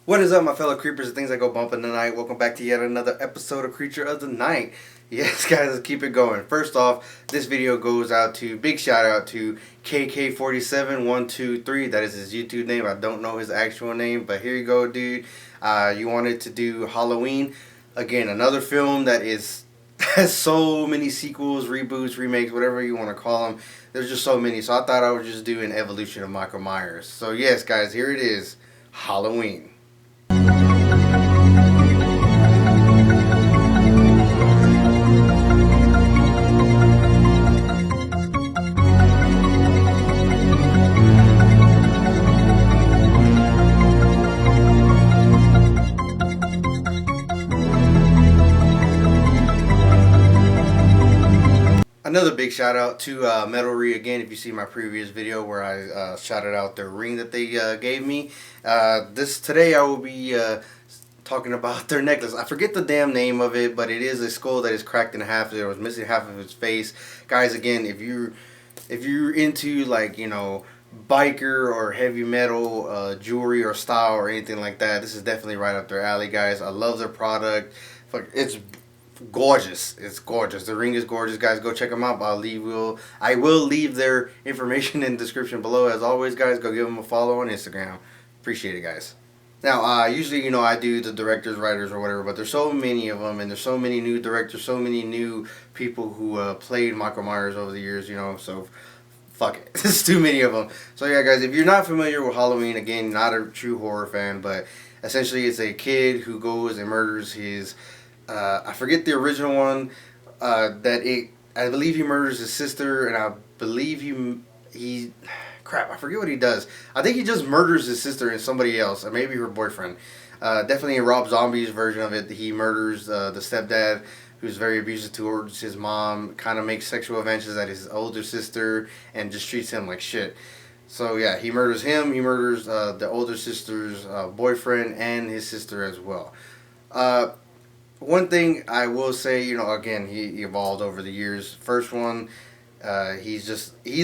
What is up, my fellow creepers and things that go bump in the night? Welcome back to yet another episode of Creature of the Night. Yes, guys, let's keep it going. First off, this video goes out to, big shout out to KK47123. That is his YouTube name. I don't know his actual name, but here you go, dude. You wanted to do Halloween. Again, another film that has so many sequels, reboots, remakes, whatever you want to call them. There's just so many. So I thought I would just do an evolution of Michael Myers. So yes, guys, here it is, Halloween. Another big shout out to Metallry again. If you see my previous video where I shouted out the ring that they gave me, today I will be talking about their necklace. I forget the damn name of it, but it is a skull that is cracked in half. It was missing half of its face. Guys, again, if you're into, like, biker or heavy metal jewelry or style or anything like that, this is definitely right up their alley, guys. I love their product. It's gorgeous. It's gorgeous. The ring is gorgeous, guys. Go check them out. I will leave their information in the description below. As always, guys, go give them a follow on Instagram. Appreciate it, guys. Now, usually, I do the directors, writers, or whatever, but there's so many of them, and there's so many new directors, so many new people who played Michael Myers over the years, so fuck it. There's too many of them. So, yeah, guys, if you're not familiar with Halloween, again, not a true horror fan, but essentially it's a kid who goes and murders his I forget the original one. I believe he murders his sister, and I believe crap, I forget what he does. I think he just murders his sister and somebody else, or maybe her boyfriend. Definitely in Rob Zombie's version of it, he murders the stepdad, who's very abusive towards his mom, kind of makes sexual advances at his older sister, and just treats him like shit. So yeah, he murders him. He murders the older sister's boyfriend and his sister as well. One thing I will say, again, he evolved over the years. First one, he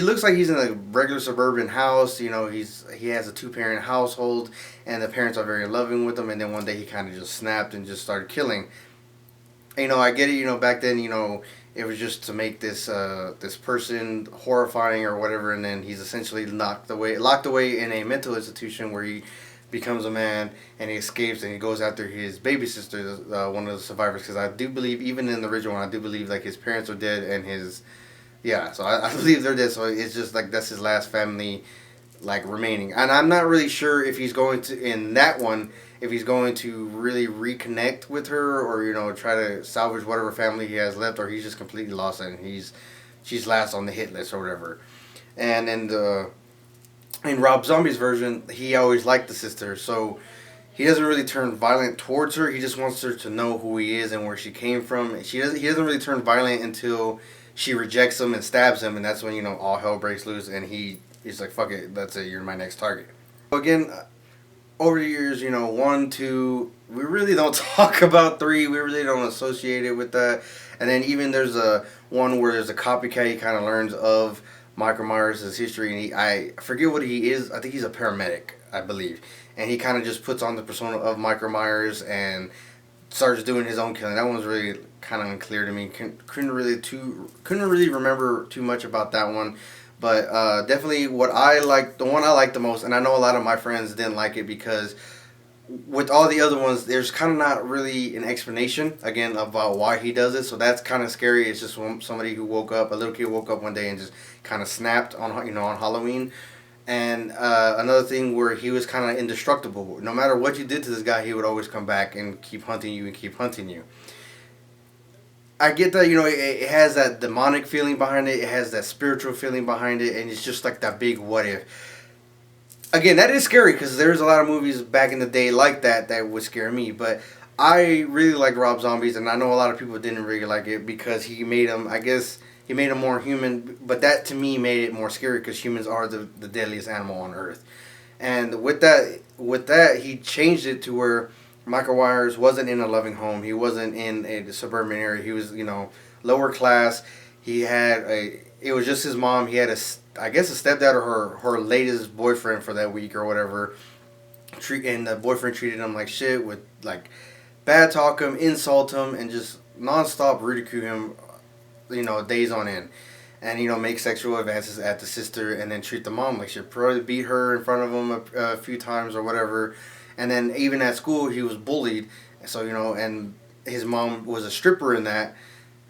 looks like he's in a regular suburban house. He has a 2-parent household, and the parents are very loving with him. And then one day he kind of just snapped and just started killing. I get it. Back then, it was just to make this person horrifying or whatever. And then he's essentially locked away in a mental institution where he becomes a man, and he escapes, and he goes after his baby sister, one of the survivors, because I do believe, even in the original one, I do believe like his parents are dead, and so I believe they're dead. So it's just like that's his last family like remaining, and I'm not really sure if he's going to, in that one, if he's going to really reconnect with her, or try to salvage whatever family he has left, or he's just completely lost and she's last on the hit list or whatever. And in Rob Zombie's version, he always liked the sister, so he doesn't really turn violent towards her. He just wants her to know who he is and where she came from. He doesn't really turn violent until she rejects him and stabs him, and that's when all hell breaks loose, and he's like, fuck it, that's it, you're my next target. Again, over the years, 1, 2, we really don't talk about 3. We really don't associate it with that. And then even there's a one where there's a copycat. He kind of learns of Michael Myers' history, and I forget what he is. I think he's a paramedic, I believe, and he kind of just puts on the persona of Michael Myers and starts doing his own killing. That one was really kind of unclear to me. Couldn't really remember too much about that one, but definitely the one I liked the most, and I know a lot of my friends didn't like it because with all the other ones, there's kind of not really an explanation, again, about why he does it. So that's kind of scary. It's just somebody who a little kid woke up one day and just kind of snapped on Halloween. And another thing where he was kind of indestructible. No matter what you did to this guy, he would always come back and keep hunting you and keep hunting you. I get that, it has that demonic feeling behind it. It has that spiritual feeling behind it. And it's just like that big what if. Again, that is scary because there's a lot of movies back in the day like that would scare me. But I really like Rob Zombies, and I know a lot of people didn't really like it because he made him, I guess, he made him more human. But that, to me, made it more scary because humans are the deadliest animal on Earth. And with that, he changed it to where Michael Myers wasn't in a loving home. He wasn't in a suburban area. He was, lower class. It was just his mom. He had I guess a stepdad or her latest boyfriend for that week or whatever. And the boyfriend treated him like shit, with like bad talk him, insult him, and just nonstop ridicule him, days on end. And make sexual advances at the sister, and then treat the mom like shit. Probably beat her in front of him a few times or whatever. And then even at school he was bullied. So and his mom was a stripper in that,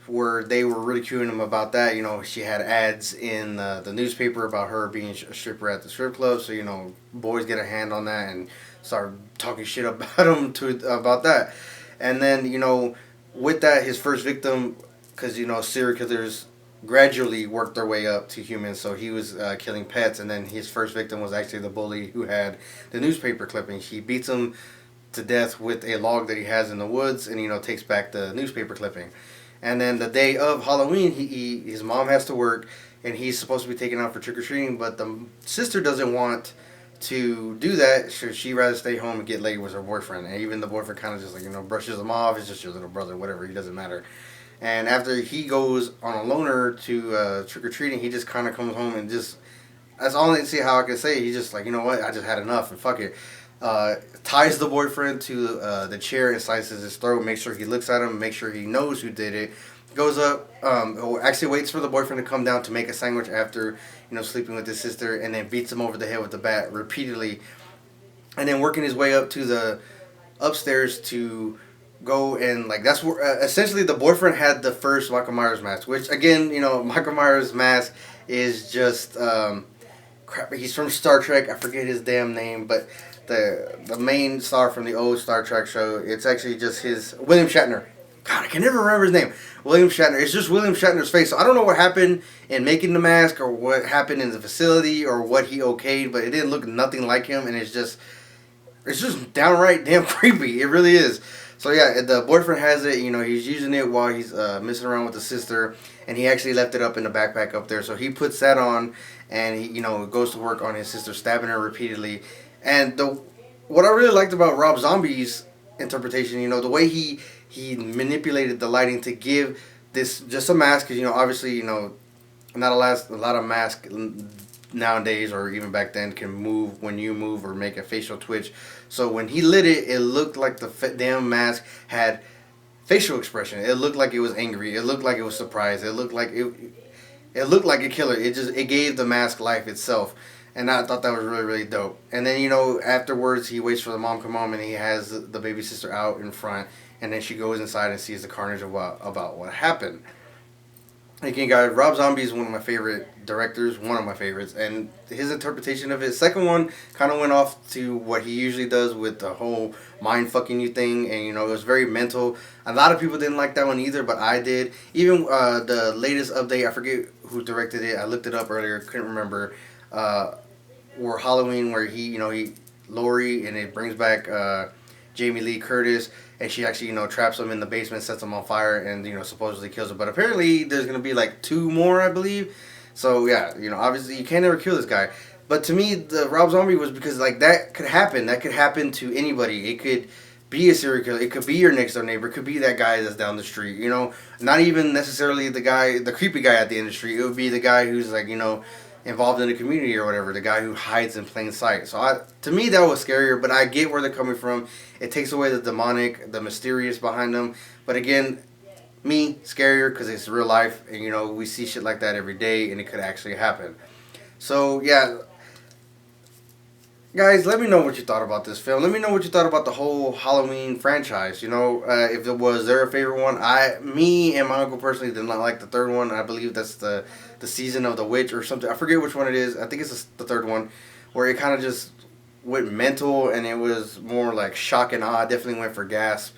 where they were ridiculing him about that. She had ads in the newspaper about her being a stripper at the strip club. So boys get a hand on that and start talking shit about him about that. And then with that, his first victim, because serial killers gradually worked their way up to humans. So he was killing pets, and then his first victim was actually the bully who had the newspaper clippings. He beats him to death with a log that he has in the woods, and takes back the newspaper clipping. And then the day of Halloween, his mom has to work, and he's supposed to be taken out for trick or treating, but the sister doesn't want to do that, so she'd rather stay home and get laid with her boyfriend. And even the boyfriend kind of just brushes him off. It's just your little brother, whatever. He doesn't matter. And after he goes on a loner to trick or treating, he just kind of comes home and just, that's all I see how I can say. He's just like, you know what, I just had enough and fuck it. Ties the boyfriend to the chair and slices his throat. Makes sure he looks at him. Make sure he knows who did it. Goes up. Actually waits for the boyfriend to come down to make a sandwich after sleeping with his sister, and then beats him over the head with the bat repeatedly. And then working his way up to the upstairs to go and that's where essentially the boyfriend had the first Michael Myers mask, which again Michael Myers mask is just crap. He's from Star Trek. I forget his damn name, but the main star from the old Star Trek show, it's actually just his William Shatner. God, I can never remember his name. William Shatner. It's just William Shatner's face. So I don't know what happened in making the mask, or what happened in the facility, or what he okayed, but it didn't look nothing like him, and it's just downright damn creepy. It really is. So yeah, the boyfriend has it. He's using it while he's messing around with the sister, and he actually left it up in the backpack up there. So he puts that on, and he goes to work on his sister, stabbing her repeatedly. And what I really liked about Rob Zombie's interpretation, the way he manipulated the lighting to give this just a mask, because obviously not a lot of masks nowadays, or even back then, can move when you move or make a facial twitch. So when he lit it, it looked like the damn mask had facial expression. It looked like it was angry. It looked like it was surprised. It looked like it looked like a killer. It gave the mask life itself. And I thought that was really, really dope. And then, afterwards, he waits for the mom to come home, and he has the baby sister out in front. And then she goes inside and sees the carnage about what happened. Again, guys, Rob Zombie is one of my favorite directors, one of my favorites. And his interpretation of it, second one, kind of went off to what he usually does with the whole mind-fucking you thing. And, it was very mental. A lot of people didn't like that one either, but I did. Even the latest update, I forget who directed it. I looked it up earlier, couldn't remember. Or Halloween, where he Laurie, and it brings back Jamie Lee Curtis, and she actually traps him in the basement, sets him on fire, and supposedly kills him. But apparently there's gonna be like 2 more, I believe. So yeah, obviously you can't ever kill this guy. But to me, the Rob Zombie was because that could happen. That could happen to anybody. It could be a serial killer. It could be your next door neighbor. It could be that guy that's down the street. Not even necessarily the creepy guy at the end of the street. It would be the guy who's involved in the community or whatever, the guy who hides in plain sight. So to me that was scarier, but I get where they're coming from. It takes away the demonic, the mysterious behind them. But again, me, scarier because it's real life, and we see shit like that every day, and it could actually happen. So yeah, guys, let me know what you thought about this film. Let me know what you thought about the whole Halloween franchise. If it was their favorite one. Me and my uncle personally did not like the third one. I believe that's the season of the witch or something. I forget which one it is. I think it's the third one, where it kind of just went mental, and it was more like shock and awe. Definitely went for gasp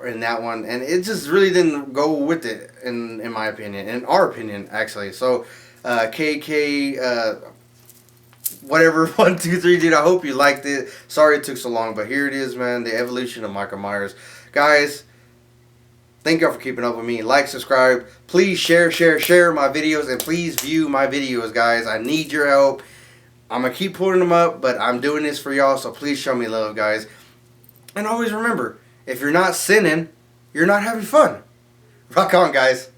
in that one, and it just really didn't go with it in my opinion, in our opinion actually. So KK whatever 1 2 3, dude, I hope you liked it. Sorry it took so long, but here it is, man, the evolution of Michael Myers. Guys, thank y'all for keeping up with me. Like, subscribe, please share my videos, and please view my videos, guys. I need your help. I'm gonna keep putting them up, but I'm doing this for y'all, so please show me love, guys. And always remember, if you're not sinning, you're not having fun. Rock on, guys.